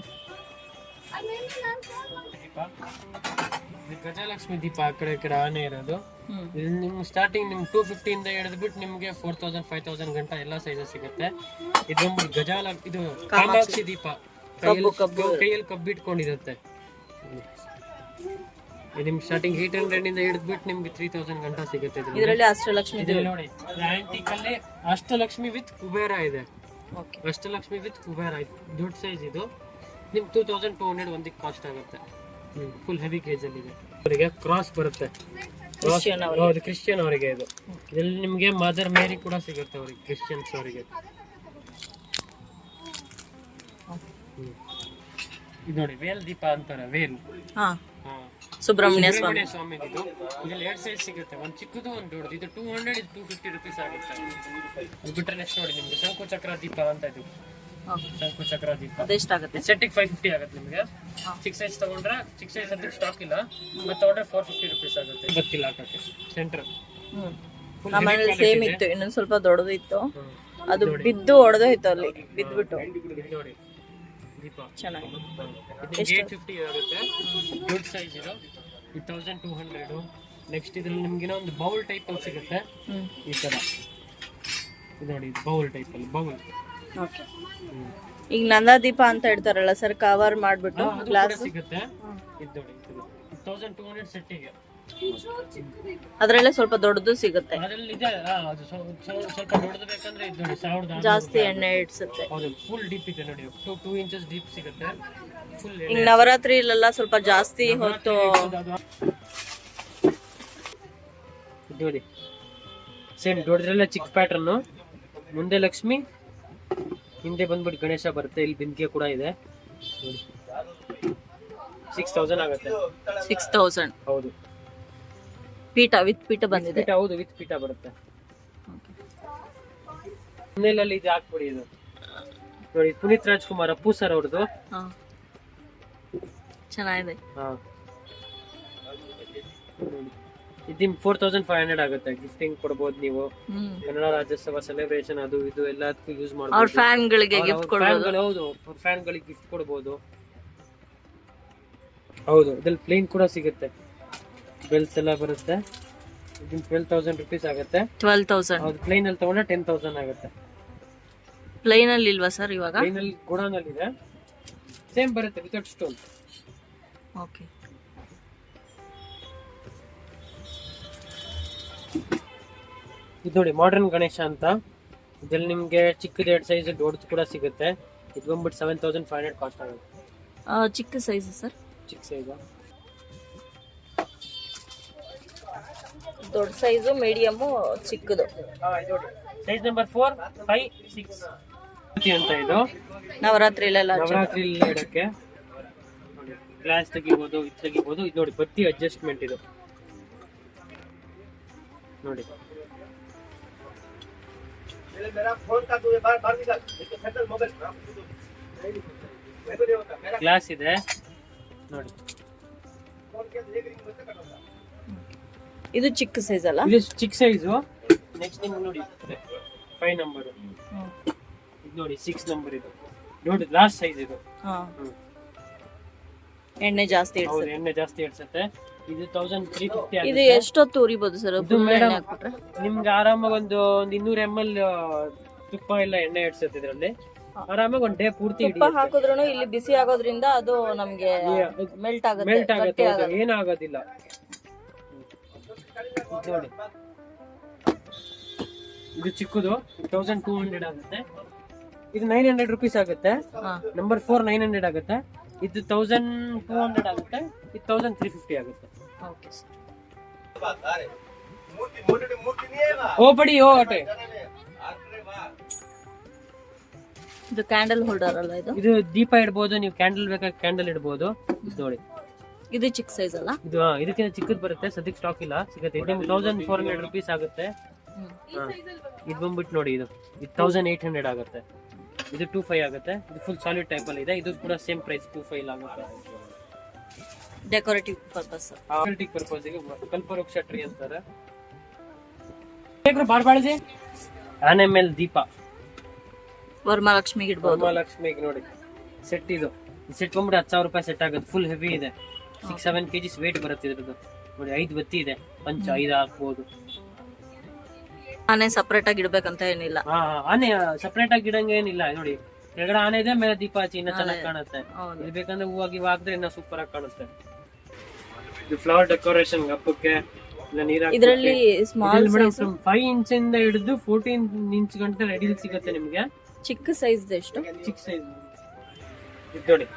ಗಜಲಕ್ಷ್ಮಿ ದೀಪ ಆ ಕಡೆ ಈ ಕಡೆ ಆನೆ ಇರೋದು. ನಿಮ್ ಸ್ಟಾರ್ಟಿಂಗ್ ನಿಮ್ಗೆ 250 ಇಂದ ಹಿಡಿದ್ಬಿಟ್ಟು ನಿಮ್ಗೆ 4000 5000 ಗಂಟ ಎಲ್ಲಾ ಸೈಜಸ್ ಸಿಗುತ್ತೆ. ಇದು ಇದು ಕಾಮಾಕ್ಷಿ ದೀಪ, ಕೈಯಲ್ಲಿ ಕಬ್ಬಿಟ್ಕೊಂಡಿರುತ್ತೆ. ನಿಮ್ ಸ್ಟಾರ್ಟಿಂಗ್ 800 ಇಂದ ಹಿಡಿದ್ಬಿಟ್ಟು ನಿಮ್ಗೆ 3000 ಗಂಟ ಸಿಗುತ್ತೆ ಇದರಲ್ಲಿ ಅಷ್ಟಲಕ್ಷ್ಮಿ ಇದ್ರಲ್ಲಿ ನೋಡಿ ಆಂಟಿಕ್ ಅಲ್ಲಿ ಅಷ್ಟಲಕ್ಷ್ಮಿ ವಿತ್ ಕುಬೇರ ಇದೆ. ಓಕೆ. ಅಷ್ಟಲಕ್ಷ್ಮಿ ವಿತ್ ಕುಬೇರ ಇದೆ, ದೊಡ್ಡ ಸೈಜ್ ಇದು. ನಿಮ್ಗೆ 2200 ಒಂದಕ್ಕೆ ಕಾಸ್ಟ್ ಆಗುತ್ತೆ. ಫುಲ್ ಹೆವಿ ಕೇಜ್ ಅಲ್ಲಿ ಇದೆ. ಅವರಿಗೆ ಕ್ರಾಸ್ ಬರುತ್ತೆ, ಹೌದು ಕ್ರಿಶ್ಚಿಯನ್ ಅವರಿಗೆ ಇದು. ಇದರಲ್ಲಿ ನಿಮ್ಗೆ ಮದರ್ ಮೇರಿ ಕೂಡ ಸಿಗುತ್ತೆ ಅವ್ರಿಗೆ, ಕ್ರಿಶ್ಚಿಯನ್ಸ್ ಅವರಿಗೆ. ಇದು ನೋಡಿ ವೇಲ್ ದೀಪ ಅಂತಾರೆ, ವೇಲ್. ಸುಬ್ರಹ್ಮಣ್ಯ ಸ್ವಾಮಿ ಇದು. ಇದ್ರಲ್ಲಿ 2 ಸೈಜ್ ಸಿಗುತ್ತೆ, ಒಂದು ಚಿಕ್ಕದು ಒಂದು ದೊಡ್ಡದು. ಇದು 200, ಇದು 250 ರುಪೀಸ್ ಆಗುತ್ತೆ. ಇದು ಬಿಟ್ಟರೆ ನೆಕ್ಸ್ಟ್ ನೋಡಿ ನಿಮ್ಗೆ ಶಂಕು ಚಕ್ರ ದೀಪ ಅಂತ ಇದು. ಶಂಕು ಚಕ್ರ ದೀಪ ಅದೆಷ್ಟಾಗುತ್ತೆ? ಸೆಟ್ಟಿಗೆ 550 ಆಗುತ್ತೆ ನಿಮಗೆ. ಚಿಕ್ಕ ಸೈಜ್ ತಗೊಂಡ್ರೆ, ಚಿಕ್ಕ ಸೈಜ್ ಅದಕ್ಕೆ ಸ್ಟಾಕ್ ಇಲ್ಲ, ಮತ್ತೆ ತಗೊಂಡ್ರೆ 450 ರುಪೀಸ್ ಆಗುತ್ತೆ. ಗೊತ್ತಿಲ್ಲ ಹಾಕಕ್ಕೆ. ಸೆಂಟರ್ ನಮ್ಮನೇಲಿ ಸೇಮ್ ಇತ್ತು, ಇನ್ನೊಂದು ಸ್ವಲ್ಪ ದೊಡ್ಡದು ಇತ್ತು, ಅದು ಬಿದ್ದು ಒಡೆದೋಯ್ತು ಅಲ್ಲಿ ಬಿದ್ದುಬಿಟ್ಟು. ನೋಡಿ ದೀಪ ಚೆನ್ನಾಗಿ 850 ಆಗುತ್ತೆ, ದೊಡ್ಡ ಸೈಜ್ ಇದು. 1200. ನೆಕ್ಸ್ಟ್ ಇದ್ರಲ್ಲಿ ನಿಮ್ಗೆ ಒಂದು ಬೌಲ್ ಟೈಪ್ ಅಲ್ಲಿ ಸಿಗುತ್ತೆ ಈ ತರ. ಇದು ನೋಡಿ ಬೌಲ್ ಟೈಪ್ ಅಲ್ಲಿ ಬೌಲ್. ಓಕೆ. ಈಗ ನಂದಾದೀಪ ಅಂತ ಹೇಳ್ತಾರಲ್ಲ ಸರ್, ಕವರ್ ಮಾಡ್ಬಿಟ್ಟು ಗ್ಲಾಸ್ ಸಿಗುತ್ತೆ. ಇದು ನೋಡಿ 1200 ಸೆಟ್ಟಿಗೆ. ಅದರಲ್ಲೇ ಸ್ವಲ್ಪ ದೊಡ್ಡದು ಸಿಗುತ್ತೆ. ಅದರಲ್ಲಿ ಇದೆ, ಅದು ಸ್ವಲ್ಪ ದೊಡ್ಡದು ಬೇಕಂದ್ರೆ ಇದು ನೋಡಿ 1000 ಜಾಸ್ತಿ ಎಣ್ಣೆ ಇಡ್ಸುತ್ತೆ. ಹೌದು, ಫುಲ್ ಡೀಪ್ ಇದೆ ನೋಡಿ, 2 ಇಂಚಸ್ ಡೀಪ್ ಸಿಗುತ್ತೆ. ಫುಲ್ ಈಗ ನವರಾತ್ರಿ ಇಲ್ಲೆಲ್ಲ ಸ್ವಲ್ಪ ಜಾಸ್ತಿ ಹೊತ್ತು. ನೋಡಿ ಸೇಮ್ ದೊಡ್ಡದ್ರಲ್ಲ ಚಿಕ್ಕ ಪ್ಯಾಟರ್ನ್. ಮುಂದೆ ಲಕ್ಷ್ಮಿ, ಹಿಂದೆ ಬಂದ್ಬಿಟ್ಟು ಗಣೇಶ ಬರುತ್ತೆ. ಇಲ್ಲಿ ಬಿಂದಿಗೆ ಕೂಡ ಇದೆ ನೋಡಿ. 6000 ಆಗುತ್ತೆ. 6000. ಹೌದು, ಪೀಠ ವಿತ್ ಪೀಠ ಬಂದಿದೆ. ಹೌದು, ವಿತ್ ಪೀಠ ಬರುತ್ತೆ. ಮನೇಲಿ ಇದು ಹಾಕ್ಬಿಡಿ. ಇದು ನೋಡಿ ಪುನೀತ್ ರಾಜ್ಕುಮಾರ್, ಅಪ್ಪು ಸರ್ ಅವ್ರದ್ದು. ಚೆನ್ನಾಗಿದೆ. ಇದು 4500 ಆಗುತ್ತೆ. ಗಿಫ್ಟಿಂಗ್ ಕೊಡಬಹುದು ನೀವು. ಕನ್ನಡ ರಾಜ್ಯೋತ್ಸವ ಸೆಲೆಬ್ರೇಷನ್ ಅದು ಇದು ಎಲ್ಲದಕ್ಕೂ ಯೂಸ್ ಮಾಡಬಹುದು. ಅವ್ರ ಫ್ಯಾನ್ ಗಳಿಗೆ ಗಿಫ್ಟ್ ಕೊಡಬಹುದು. ಹೌದು, ಅವ್ರ ಫ್ಯಾನ್ ಗಳಿಗೆ ಗಿಫ್ಟ್ ಕೊಡಬಹುದು. ಹೌದು, ಇದ್ರಲ್ಲಿ ಪ್ಲೇನ್ ಕೂಡ ಸಿಗುತ್ತೆ, ಬೆಲ್ಸ್ ಎಲ್ಲ ಬರುತ್ತೆ. ಇದು 12000 ರುಪೀಸ್ ಆಗುತ್ತೆ. 12000. ಹೌದು, ಪ್ಲೇನ್ ಅಲ್ಲಿ ತಗೊಂಡ್ರೆ 10000 ಆಗುತ್ತೆ. ಪ್ಲೇನ್ ಅಲ್ಲಿ ಇಲ್ವಾ ಸರ್ ಇವಾಗ? ಪ್ಲೇನ್ ಅಲ್ಲಿ ಗೋಡನ್ ಅಲ್ಲಿ ಇದೆ, ಸೇಮ್ ಬರುತ್ತೆ ವಿತೌಟ್ ಸ್ಟೋನ್. ಓಕೆ. ಇದು ನೋಡಿ ಮಾಡರ್ನ್ ಗಣೇಶ ಅಂತ. ಇದ್ರಲ್ಲಿ ನಿಮ್ಗೆ ಚಿಕ್ಕದು 2 ಸೈಜ್, ದೊಡ್ಡದು ಕೂಡ ಸಿಗುತ್ತೆ. ಇದು ಬಂದ್ಬಿಟ್ಟು 7500 ಕಾಸ್ಟ್ ಆಗುತ್ತೆ. ಚಿಕ್ಕ ಸೈಜ್ ಸರ್? ಚಿಕ್ಕ ಸೈಜ್, ದೊಡ್ಡ ಸೈಜು, ಮೀಡಿಯಮ್, ಚಿಕ್ಕದು. ಸೈಜ್ ನಂಬರ್ 4, 5, 6 ಅಂತ. ಇದು ನವರಾತ್ರಿ ನವರಾತ್ರಿ ಇಡಕ್ಕೆ ಗ್ಲಾಸ್ ತೆಗಿಬಹುದು, ಇದು ತೆಗಿಬಹುದು. ಇದು ನೋಡಿ ಬತ್ತಿ ಅಡ್ಜಸ್ಟ್ಮೆಂಟ್ ಇದು ನೋಡಿ. ಗ್ಲಾಸ್ ಇದೆ ನೋಡಿ. ಇದು ಚಿಕ್ಕ ಸೈಜ್ ಅಲ್ಲ? ಇದು ಚಿಕ್ಕ ಸೈಜು. ನೆಕ್ಸ್ಟ್ ನಿಮ್ಗೆ ನೋಡಿ 5 ನಂಬರ್. ಇದು ನೋಡಿ 6 ನಂಬರ್. ಇದು ನೋಡಿ ಲಾಸ್ಟ್ ಸೈಜ್ ಇದು. ಎಣ್ಣೆ ಜಾಸ್ತಿ ಹೌದು, ಇಡ್ಸುತ್ತೆ. ಎಣ್ಣೆ ಜಾಸ್ತಿ ಇಡ್ಸುತ್ತೆ. ಇದು 1350 ಇದು ಆಗುತ್ತೆ. ಎಷ್ಟೊತ್ತು ಉರಿಬಹುದು ಸರ್? ಇದು ಮೇಡಮ್ ನಿಮ್ಗೆ ಆರಾಮಾಗಿ ಒಂದು 200 ml ತುಪ್ಪ ಇಲ್ಲ ಎಣ್ಣೆ ಇಡ್ಸುತ್ತೆ. ಇದರಲ್ಲಿ ಆರಾಮಾಗಿ ಒಂದು ಡೇ ಪೂರ್ತಿ ತುಪ್ಪ ಹಾಕಿದ್ರು ಇಲ್ಲಿ ಬಿಸಿ ಆಗೋದ್ರಿಂದ ಅದು ನಮ್ಗೆ ಮೆಲ್ಟ್ ಆಗುತ್ತೆ. ಏನಾಗೋದಿಲ್ಲ. ನೋಡಿ ಇದು ಚಿಕ್ಕದು 1200 ಆಗುತ್ತೆ. ಇದು 900 ರುಪೀಸ್ ಆಗುತ್ತೆ. ನಂಬರ್ 4 900 ಆಗುತ್ತೆ. ಇದು 1200 ಆಗುತ್ತೆ. ಇದು 1350 ಆಗುತ್ತೆ. ಓ ಬಡಿ ಓ ಅಟೆ. ಇದು ಕ್ಯಾಂಡಲ್ ಹೋಲ್ಡರ್ ಅಲ್ಲ? ಇದು ದೀಪ ಇಡಬಹುದು ನೀವು, ಕ್ಯಾಂಡಲ್ ಬೇಕಾದ್ರೆ ಕ್ಯಾಂಡಲ್ ಇಡಬಹುದು. ನೋಡಿ ಇದು ಚಿಕ್ಕ ಸೈಜ್ ಅಲ್ಲ? ಇದು ಇದಕ್ಕಿಂತ ಚಿಕ್ಕದು ಬರುತ್ತೆ, ಸದ್ಯಕ್ಕೆ ಸ್ಟಾಕ್ ಇಲ್ಲ, ಸಿಗುತ್ತೆ. ಇದು 1400 ರುಪೀಸ್ ಆಗುತ್ತೆ. ಇದು ಬಂದ್ಬಿಟ್ಟು ನೋಡಿ, ಇದು 1800 ಆಗುತ್ತೆ. ಇದು 25 ಆಗುತ್ತೆ. ಇದು ಫುಲ್ ಸಾಲಿಡ್ ಟೈಪ್ ಅಲ್ಲಿ ಇದೆ. ಇದು ಕೂಡ ಸೇಮ್ ಪ್ರೈಸ್ 25 ಆಗುತ್ತೆ. Decorative purpose. ಡೆಕೋರೇಟಿವ್ ಪರ್ಪಸ್ ಗೆ ಕಲ್ಪವೃಕ್ಷ ಟ್ರೀ ಅಂತಾರೆ. ಬಾಳ್ಬಾಳಜಿ ಆನೆ ಮೇಲೆ ದೀಪ, ವರಮಹಾಲಕ್ಷ್ಮಿಗೆ ಇಡಬಹುದು. ವರಮಹಾಲಕ್ಷ್ಮಿಗೆ ನೋಡಿ ಸೆಟ್. ಇದು ಸೆಟ್ ಬಂದ್ಬಿಟ್ಟು 10,000 ರೂಪಾಯಿ ಸೆಟ್ ಆಗುತ್ತೆ. ಫುಲ್ ಹೆವಿ ಇದೆ, 6-7 kgs ವೇಟ್ ಬರುತ್ತೆ ಇದ್ರದ್ದು. ನೋಡಿ 5 ಬತ್ತಿ ಇದೆ, ಪಂಚ 5 ಹಾಕ್ಬೋದು. ಆನೆ ಸಪರೇಟ್ ಆಗಿ ಇಡ್ಬೇಕಂತ ಏನಿಲ್ಲ. ಆನೆ ಸಪರೇಟ್ ಆಗಿ ಇಡಂಗೆ ಏನಿಲ್ಲ. ನೋಡಿ ಕೆಳಗಡೆ ಆನೆ ಇದೆ, ಮೇಲೆ ದೀಪ ಹಚ್ಚಿ ಇನ್ನ ಚೆನ್ನಾಗಿ ಕಾಣುತ್ತೆ. ಇದು ಬೇಕಂದ್ರೆ ಹೂವಾಗಿ ಹಾಕಿದ್ರೆ ಇನ್ನ ಸೂಪರ್ ಆಗಿ ಕಾಣುತ್ತೆ. ಇದು ಫ್ಲವರ್ ಡೆಕೋರೇಷನ್ ಹಬ್ಬಕ್ಕೆ ಇಲ್ಲ ನೀರ್ ಇದರಲ್ಲಿ ಸ್ಮಾಲ್ ಮೇಡಮ್ 5 ಇಂಚಿಂದ ಹಿಡಿದು 14 ಇಂಚ್ ಗಂಟ ರೆಡಿಲ್ ಸಿಗುತ್ತೆ ನಿಮ್ಗೆ. ಚಿಕ್ಕ ಸೈಜ್ ಎಷ್ಟು? ಚಿಕ್ಕ ಸೈಜ್ ಇದು ನೋಡಿ,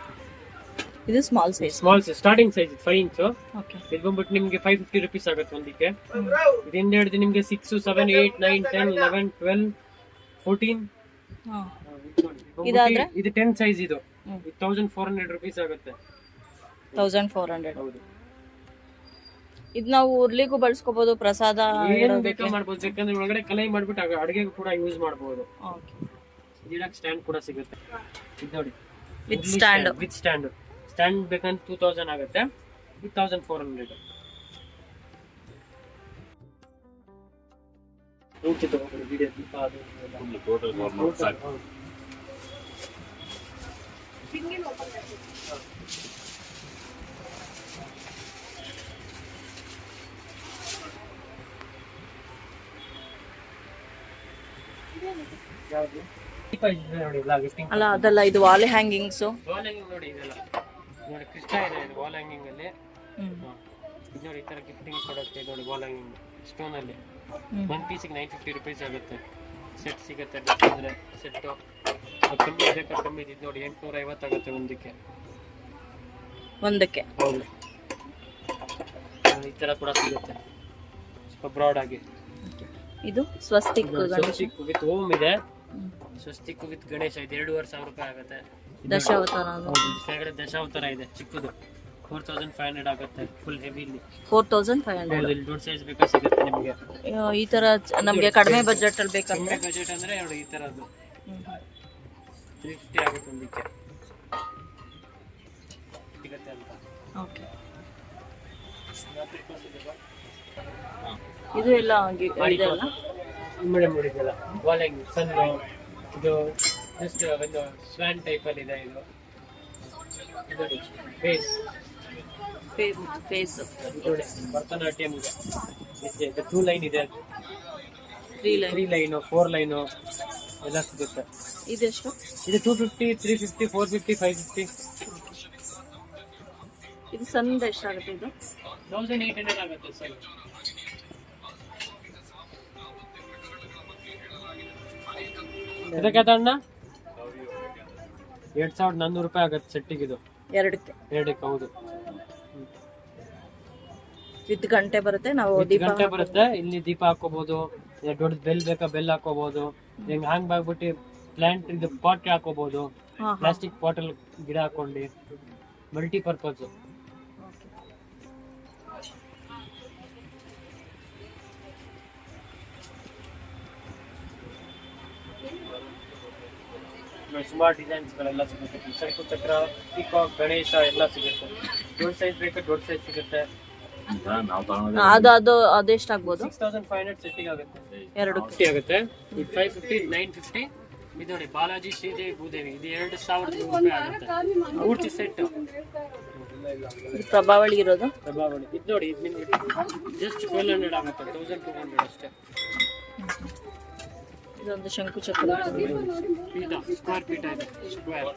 ಇದು small size. Starting size 5 inch. Okay. ಇದು ಬಂದ್ಬಿಟ್ಟು ನಿಮ್ಗೆ 550 rupees ಆಗುತ್ತೆ ಒಂದಕ್ಕೆ. ಇದರಿಂದ ಹಿಡಿದು ನಿಮ್ಗೆ 6, 7, 8, 9, 10, 11, 12, 14. ಇದಾದ್ರೆ ಇದು 10 ಸೈಜ್. ಇದು 1400 rupees ಆಗುತ್ತೆ. 1400. ಹೌದು. ಇದು ನಾವು ಉರ್ಲಿಗೂ ಬಳಸ್ಕೋಬಹುದು, ಪ್ರಸಾದ ಏನ್ ಬೇಕಾ ಮಾಡ್ಬೋದು. ಯಾಕಂದ್ರೆ ಒಳಗಡೆ ಕಲೈ ಮಾಡ್ಬಿಟ್ಟು ಅಡಿಗೆಗೂ ಕೂಡ ಯೂಸ್ ಮಾಡಬಹುದು. ಇದಕ್ಕೆ ಸ್ಟ್ಯಾಂಡ್ ಕೂಡ ಸಿಗುತ್ತೆ. ಇದು ನೋಡಿ, ವಿತ್ ಸ್ಟ್ಯಾಂಡ್. ಸ್ಟ್ಯಾಂಡ್ ಬೇಕಂದ್ರೆ 2000 ಆಗುತ್ತೆ. 1400. ವಿಡಿಯೋ ದೀಪ ಅದು ಅಲ್ಲ, ಅದಲ್ಲ, ಇದು ವಾಲ್ ಹ್ಯಾಂಗಿಂಗ್ಸ್. ವಾಲ್ ಹ್ಯಾಂಗಿಂಗ್ ನೋಡಿ, ಇದೆಲ್ಲ ನೋಡಿ ಕೃಷ್ಣ ಇದೆ ಇದು ವಾಲ್ ಹ್ಯಾಂಗಿಂಗ್ ಅಲ್ಲಿ. ಇದು ನೋಡಿ, ಈ ತರ ಗಿಫ್ಟಿಂಗ್ ಕೊಡುತ್ತೆ ನೋಡಿ ವಾಲ್ ಹ್ಯಾಂಗಿಂಗ್ ಸ್ಟೋನ್ ಅಲ್ಲಿ. ಒಂದು ಪೀಸಿಗೆ 950 rupees ಆಗುತ್ತೆ. ಸೆಟ್ ಸಿಗುತ್ತೆ ಅಂದ್ರೆ ಸೆಟ್ ಕಮ್ಮಿ ಬೇಕಾ ಕಮ್ಮಿ. ಇದು ನೋಡಿ 850 ಆಗುತ್ತೆ ಒಂದಕ್ಕೆ. ಹೌದು, ಈ ತರ ಕೂಡ ಸಿಗುತ್ತೆ ಸ್ವಲ್ಪ ಬ್ರಾಡ್ ಆಗಿ. ಇದು ಸ್ವಸ್ತಿಕ್ ವಿತ್ ಓಮ್ ಇದೆ. ಸ್ವಸ್ತಿಕ್ ವಿತ್ ಗಣೇಶ ಇದೆ. 2500 ರೂಪಾಯಿ ಆಗುತ್ತೆ. ದಶಾವತಾರ. ಕೆಳಗಡೆ ದಶಾವತಾರ ಇದೆ ಚಿಕ್ಕದು. 4500 ಆಗುತ್ತೆ. Full heavily 4500. ಇಲ್ಲಿ ದೊಡ್ಡ ಸೈಜ್ ಬೇಕಾ ಸಿಗುತ್ತೆ ನಿಮಗೆ. ಈ ತರ ನಮಗೆ ಕಡಿಮೆ ಬಜೆಟ್ ಅಲ್ಲಿ ಬೇಕಂದ್ರೆ ಬಜೆಟ್ ಅಂದ್ರೆ ನೋಡಿ ಈ ತರದ್ದು 350 ಆಗುತ್ತೆ ಒಂದಕ್ಕೆ ಸಿಗುತ್ತೆ ಅಂತ. ಓಕೆ. ಇದು ಎಲ್ಲ ಇದೆಲ್ಲ ಮೇಡಮ್ ನೋಡಿದಲ್ಲ ವಾಲ್ ಹ್ಯಾಂಗಿಂಗ್ ಸಣ್ಣ. ಇದು ಜಸ್ಟ್ ಒಂದು ಸ್ವಾನ್ ಟೈಪ್ ಅಲ್ಲಿ ಇದೆ. ಇದು ನೋಡಿ ಫೇಸ್ ನೋಡಿ ಭರತನಾಟ್ಯಂ ಇದೆ. 2 ಲೈನ್ ಇದೆ, 3 ಲೈನ್, 4 ಲೈನ್ ಎಲ್ಲ ಸಿಗುತ್ತೆ. ಇದೆಷ್ಟು? ಇದು 250, 350, 450, 550. ಇದು ಸಣ್ಣ ಎಷ್ಟಾಗುತ್ತೆ? ಇದು 1800 ಆಗುತ್ತೆ ಸರ್. ಇದಕ್ಕೆ ಅಣ್ಣ 2400 ರೂಪಾಯಿ ಆಗುತ್ತೆ ಸೆಟ್ಟಿಗೆ. ಇದು ಎರಡಕ್ಕೆ. ಹೌದು, ವಿತ್ ಗಂಟೆ ಬರುತ್ತೆ. ನಾವು ಗಂಟೆ ಬರುತ್ತೆ. ಇಲ್ಲಿ ದೀಪ ಹಾಕೋಬಹುದು. ದೊಡ್ಡ ಬೆಲ್ ಬೇಕಾ ಬೆಲ್ ಹಾಕೋಬಹುದು. ಹಿಂಗ್ ಹ್ಯಾಂಗ್ ಆಗ್ಬಿಟ್ಟು ಪ್ಲಾಂಟ್ ಇದು ಪಾಟ್ ಹಾಕೋಬಹುದು. ಪ್ಲಾಸ್ಟಿಕ್ ಪಾಟ್ ಅಲ್ಲಿ ಗಿಡ ಹಾಕೊಂಡು ಮಲ್ಟಿಪರ್ಪಸ್. ಸುಮಾರು ಡಿಸೈನ್ಸ್ ಗಳೆಲ್ಲ ಸಿಗುತ್ತೆ. ಶಂಕು ಚಕ್ರ, ಪೀಕಾಕ್, ಗಣೇಶ ಎಲ್ಲ ಸಿಗುತ್ತೆ. ದೊಡ್ಡ ಸೈಜ್ ಬೇಕಾ ದೊಡ್ಡ ಸೈಜ್ ಸಿಗುತ್ತೆ. ಅದೆಷ್ಟಾಗ್ಬೋದು? 6500 ಸೆಟ್ಟಿಗೆ ಆಗುತ್ತೆ. 2 ಆಗುತ್ತೆ. ಇದು 550, 950. ಇದು ನೋಡಿ ಬಾಲಾಜಿ, ಶ್ರೀದೇವಿ, ಭೂದೇವಿ. ಇದು 2000 ರೂಪಾಯಿ ಆಗುತ್ತೆ ಪೂರ್ತಿ ಸೆಟ್. ಪ್ರಭಾವಳಿ ಇರೋದು. ಇದು ನೋಡಿ, ಇದು ನಿಮ್ಗೆ ಜಸ್ಟ್ 1200 ಆಗುತ್ತೆ. 1200 ಅಷ್ಟೇ. ಇದೊಂದು ಶಂಕು ಚಕ್ರ ಪೀಠ, ಸ್ಕ್ವೇರ್ ಪೀಠ ಇದೆ. ಸ್ಕ್ವೇರ್.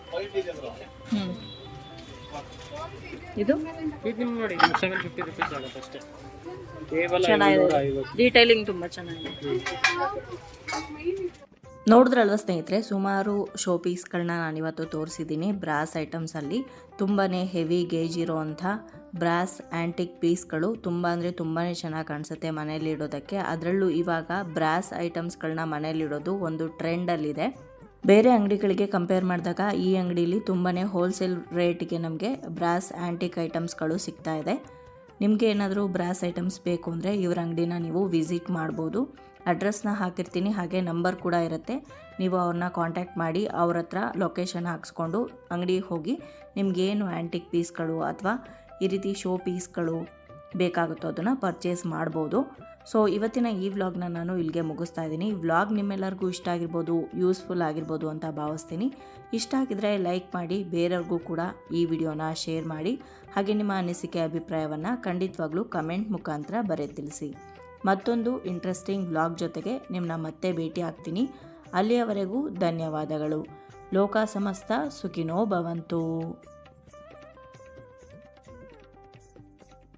ಇದು ನಿಮ್ಗೆ ನೋಡಿ 750 ರೂಪೀಸ್ ಆಗುತ್ತೆ ಅಷ್ಟೇ. ಕೇವಲ ಚೆನ್ನಾಗಿದೆ. ಡೀಟೈಲಿಂಗ್ ತುಂಬಾ ಚೆನ್ನಾಗಿದೆ. ನೋಡಿದ್ರಲ್ವ ಸ್ನೇಹಿತರೆ, ಸುಮಾರು ಶೋ ಪೀಸ್ಗಳನ್ನ ನಾನಿವತ್ತು ತೋರಿಸಿದ್ದೀನಿ. ಬ್ರಾಸ್ ಐಟಮ್ಸಲ್ಲಿ ತುಂಬಾ ಹೆವಿ ಗೇಜ್ ಇರೋವಂಥ ಬ್ರಾಸ್ ಆ್ಯಂಟಿಕ್ ಪೀಸ್ಗಳು ತುಂಬ ಅಂದರೆ ತುಂಬಾ ಚೆನ್ನಾಗಿ ಕಾಣಿಸುತ್ತೆ ಮನೇಲಿ ಇಡೋದಕ್ಕೆ. ಅದರಲ್ಲೂ ಇವಾಗ ಬ್ರಾಸ್ ಐಟಮ್ಸ್ಗಳನ್ನ ಮನೇಲಿಡೋದು ಒಂದು ಟ್ರೆಂಡಲ್ಲಿದೆ. ಬೇರೆ ಅಂಗಡಿಗಳಿಗೆ ಕಂಪೇರ್ ಮಾಡಿದಾಗ ಈ ಅಂಗಡಿಲಿ ತುಂಬಾ ಹೋಲ್ಸೇಲ್ ರೇಟಿಗೆ ನಮಗೆ ಬ್ರಾಸ್ ಆ್ಯಂಟಿಕ್ ಐಟಮ್ಸ್ಗಳು ಸಿಗ್ತಾ ಇದೆ. ನಿಮಗೆ ಏನಾದರೂ ಬ್ರಾಸ್ ಐಟಮ್ಸ್ ಬೇಕು ಅಂದರೆ ಇವ್ರ ಅಂಗಡಿನ ನೀವು ವಿಸಿಟ್ ಮಾಡ್ಬೋದು. ಅಡ್ರೆಸ್ನ ಹಾಕಿರ್ತೀನಿ, ಹಾಗೆ ನಂಬರ್ ಕೂಡ ಇರುತ್ತೆ. ನೀವು ಅವ್ರನ್ನ ಕಾಂಟ್ಯಾಕ್ಟ್ ಮಾಡಿ ಅವ್ರ ಹತ್ರ ಲೊಕೇಶನ್ ಹಾಕ್ಸ್ಕೊಂಡು ಅಂಗಡಿಗೆ ಹೋಗಿ ನಿಮಗೇನು ಆ್ಯಂಟಿಕ್ ಪೀಸ್ಗಳು ಅಥವಾ ಈ ರೀತಿ ಶೋ ಪೀಸ್ಗಳು ಬೇಕಾಗುತ್ತೋ ಅದನ್ನು ಪರ್ಚೇಸ್ ಮಾಡ್ಬೋದು. ಸೊ ಇವತ್ತಿನ ಈ ವ್ಲಾಗ್ನ ನಾನು ಇಲ್ಲಿಗೆ ಮುಗಿಸ್ತಾ ಇದ್ದೀನಿ. ಈ ವ್ಲಾಗ್ ನಿಮ್ಮೆಲ್ಲರಿಗೂ ಇಷ್ಟ ಆಗಿರ್ಬೋದು, ಯೂಸ್ಫುಲ್ ಆಗಿರ್ಬೋದು ಅಂತ ಭಾವಿಸ್ತೀನಿ. ಇಷ್ಟ ಆಗಿದ್ರೆ ಲೈಕ್ ಮಾಡಿ, ಬೇರೆಯವ್ರಿಗೂ ಕೂಡ ಈ ವಿಡಿಯೋನ ಶೇರ್ ಮಾಡಿ. ಹಾಗೆ ನಿಮ್ಮ ಅನಿಸಿಕೆ ಅಭಿಪ್ರಾಯವನ್ನು ಖಂಡಿತವಾಗ್ಲೂ ಕಮೆಂಟ್ ಮುಖಾಂತರ ಬರೆದು ತಿಳಿಸಿ. ಮತ್ತೊಂದು ಇಂಟ್ರೆಸ್ಟಿಂಗ್ ವ್ಲಾಗ್ ಜೊತೆಗೆ ನಿಮ್ಮನ್ನ ಮತ್ತೆ ಭೇಟಿ ಆಗ್ತೀನಿ. ಅಲ್ಲಿಯವರೆಗೂ ಧನ್ಯವಾದಗಳು. ಲೋಕ ಸಮಸ್ತ ಸುಖಿನೋ ಭವಂತು.